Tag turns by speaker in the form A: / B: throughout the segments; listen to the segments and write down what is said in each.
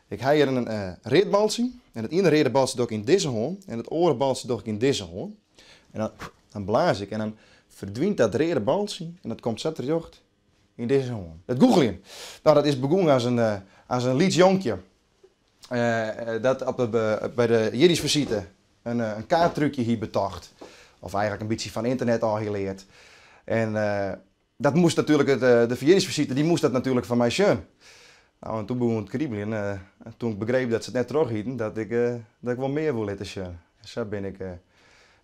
A: Ik heb hier een reetbalsje. En het ene reetbalsje doe ik in deze hoorn. En het andere balsje doe ik in deze hoorn. En dan blaas ik. En dan verdwijnt dat reetbalsje. En dat komt zo terug in deze hoorn. Het googelen. Nou, dat is begonnen als een lieds jonkje. Dat bij de Jiddisch visite een kaarttrucje hier betocht. Of eigenlijk een beetje van internet al geleerd. En dat moest natuurlijk, de Jiddisch visite, die moest dat natuurlijk van mij zien. Nou, en toen begon het kriebelen. En toen ik begreep dat ze het net terughielden, dat ik wel meer wil laten zien. Dus zo ben ik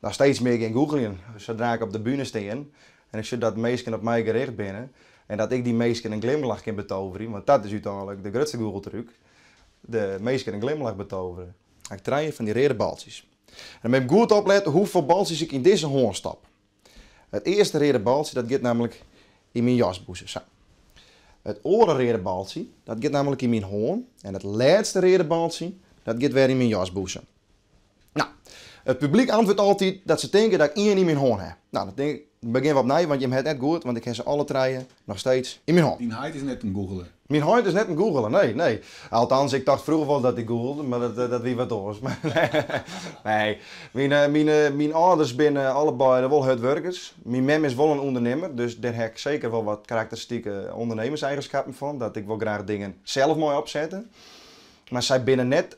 A: nog steeds meer gaan googlen. Zodra ik op de bühne sta en ik zie dat meesten op mij gericht binnen. En dat ik die meesten een glimlach kan betoveren. Want dat is uiteindelijk de grootste Google-truc. De meesten een glimlach betoveren. Ik draai van die rode baltjes. En dan ben ik goed opletten hoeveel baltjes ik in deze hoorn stap. Het eerste rode baltje, dat gaat namelijk in mijn jasboezem. Zo. Het andere rode baltje, dat gaat namelijk in mijn hoorn. En het laatste rode baltje, dat gaat weer in mijn jasboezem. Nou, het publiek antwoordt altijd dat ze denken dat ik één in mijn hoorn heb. Nou, dat denk ik, begin we opnieuw, want je hebt het net goed, want ik heb ze alle drie nog steeds in mijn hoorn.
B: Die huid is net een googelen.
A: Mijn huid is net een googelen, nee. Althans, ik dacht vroeger wel dat ik googelde, maar dat wie wat anders. Nee, mijn ouders zijn allebei wel hardwerkers. Mijn mem is wel een ondernemer, dus daar heb ik zeker wel wat karakteristieke ondernemerseigenschappen van. Dat ik wel graag dingen zelf mooi opzetten. Maar zij binnen net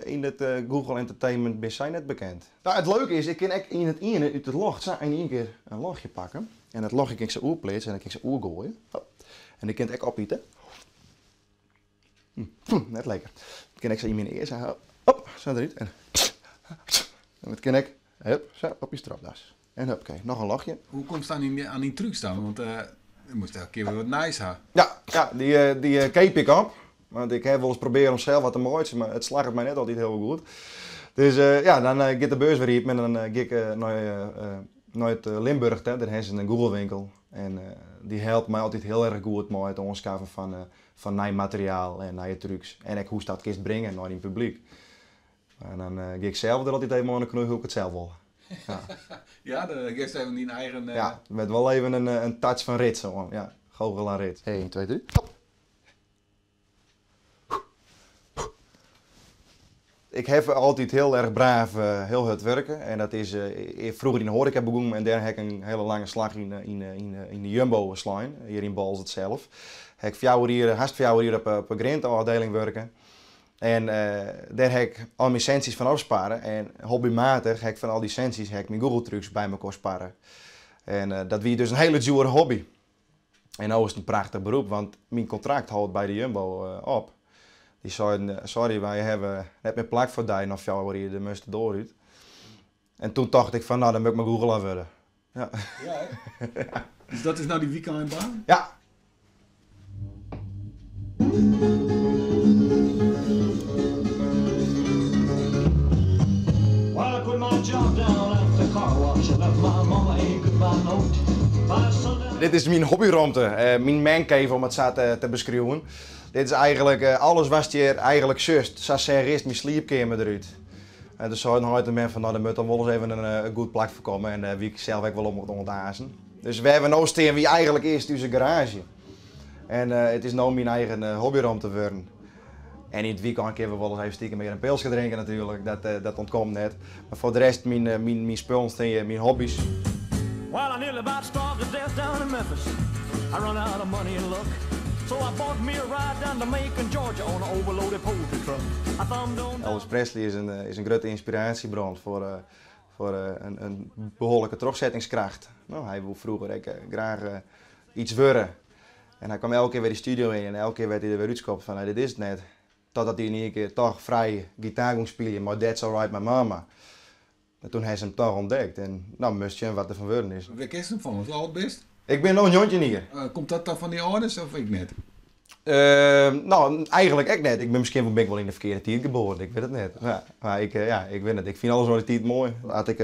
A: in het Google Entertainment ben zij net bekend. Nou, het leuke is, ik kan in het ene uit het log in één keer een logje pakken. En dat logje kan ik ze oerplaatsen en ik kan ze oergooien. En ik kan het ook opeten. Net lekker. Dan kan ik ze in mijn eer zeggen, hop, zo eruit. En dat kan ik, hup, zo, op je stropdas. En hup, oké, nog een lachje.
B: Hoe komt het aan die trucs dan? Want je moest elke keer weer wat nice hebben.
A: Ja, die keep ik op. Want ik heb wel eens proberen om zelf wat te mooien, maar het slaagt mij net altijd heel goed. Dus dan gaat de beurs weer op en dan ga ik naar het Limburg, daar hebben ze een Google winkel. En die helpt mij altijd heel erg goed met het aanschaffen van nieuw materiaal en nieuwe trucs. En ik hoe dat kist brengen naar het publiek. En dan ga ik zelf er altijd even aan de knoei hoe ik het zelf wil. Ja,
B: ja de geeft even die eigen...
A: Ja, met wel even een touch van rit zo. Ja, goochel aan rit. 1, 2, 3. Hop. Ik heb altijd heel erg braaf heel hard werken. En dat is vroeger in de horeca begonnen en daar heb ik een hele lange slag in de Jumbo slaan. Hier in Bals het zelf. Heb ik haast 4 jaar op een grantenafdeling werken. En daar heb ik al mijn centjes van afsparen. En hobbymatig heb ik van al die centjes heb ik mijn Google trucs bij me sparen. En dat was dus een hele dure hobby. En nu is het een prachtig beroep, want mijn contract houdt bij de Jumbo op. Die zeiden, sorry, wij hebben net meer plak voor die nog 4 jaar, de moesten dooruit. En toen dacht ik van, nou dan moet ik mijn Google aanvullen. Ja.
B: Ja, ja. Dus dat is nou die weekendbaan?
A: Ja.
C: Well, I quit my job down at the car wash. I left my mama a goodbye note.
A: Dit is mijn hobbyruimte, mijn mancave om het zo te beschrijven. Dit is eigenlijk alles wat je eigenlijk zust. Zo zeggen is mijn sleepkamer eruit. En dus zo had de man van, nou dan moet er wel eens even een goed plak voorkomen en wie ik zelf ook wel om onderdazen. Dus we hebben nu staan wie eigenlijk eerst onze garage. En het is nu mijn eigen hobbyruimte geworden. En in het weekend kunnen we wel eens even stiekem meer een pilsje drinken natuurlijk, dat ontkomt net. Maar voor de rest mijn spullen staan, mijn hobby's.
C: Well, I nearly about starved to death down in Memphis. I run out of money and luck. So I bought me a ride down to Macon, Georgia on an overloaded poultry truck. I thumbed on...
A: Elvis Presley is een grote inspiratiebron voor een behoorlijke terugzettingskracht. Nou, hij wil vroeger graag iets worden. En hij kwam elke keer weer de studio in en elke keer werd hij er weer uitgekopt van, dit is het net. Totdat hij in één keer toch vrij gitaar ging spelen, maar That's Alright My Mama. En toen heeft hij hem toch ontdekt en nou moest je wat er van worden is.
B: Waar kist hem van? Wat oud best?
A: Ik ben nog een jongetje hier.
B: Komt dat dan van die ouders of ik net?
A: Nou, eigenlijk echt net. Misschien ben ik wel in de verkeerde tijd geboren, ik weet het net. Ja, maar ik weet het. Ik vind alles wat de tijd mooi. Als ik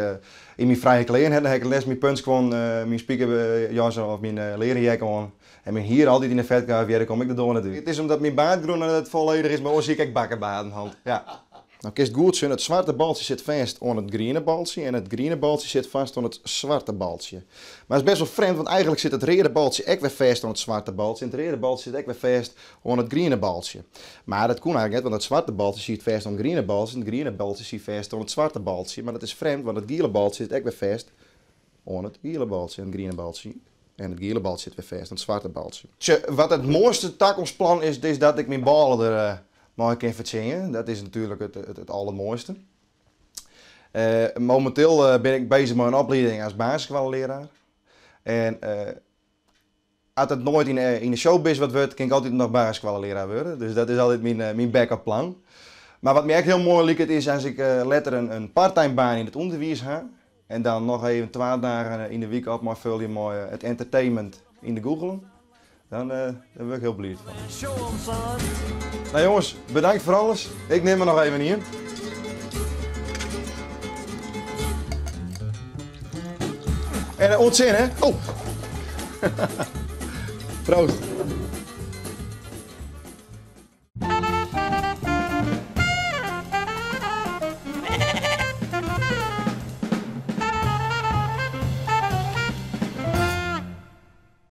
A: in mijn vrije kleren heb, dan heb ik les mijn punts gewoon, mijn speakerjas of mijn leren jack aan. En mijn hier altijd in de vet gaan, dan kom ik er door natuurlijk. Het is omdat mijn baard groen en het volledig is, maar ook zie ik bakkenbaard in de hand. Ja. Nou, kist goed zien, het zwarte baltje zit vast aan het groene baltje en het groene baltje zit vast aan het zwarte baltje. Maar het is best wel vreemd, want eigenlijk zit het rode baltje ook weer vast aan het zwarte baltje en het rode baltje zit ook weer vast aan het groene baltje. Maar dat kon eigenlijk niet, want het zwarte baltje zit vast aan het groene baltje en het groene baltje zit vast aan het zwarte baltje. Maar dat is vreemd, want het gele baltje zit ook weer vast aan het gele baltje en het groene baltje. En het gele baltje zit weer vast aan het zwarte baltje. Tje, wat het mooiste toekomstplan is dat ik mijn ballen er mag kan verzingen. Dat is natuurlijk het allermooiste. Momenteel ben ik bezig met een opleiding als basisschoolleraar. En als het nooit in de showbiz wat wordt, kan ik altijd nog basisschoolleraar worden. Dus dat is altijd mijn backup plan. Maar wat me echt heel mooi lijkt is als ik later een parttime baan in het onderwijs heb. En dan nog even 2 dagen in de week op mag vullen met het entertainment in de Google. Dan word ik heel blij van.
C: Show 'em, son.
A: Nou jongens, bedankt voor alles. Ik neem me nog even hier. En ontzin hè? Oh! Proost.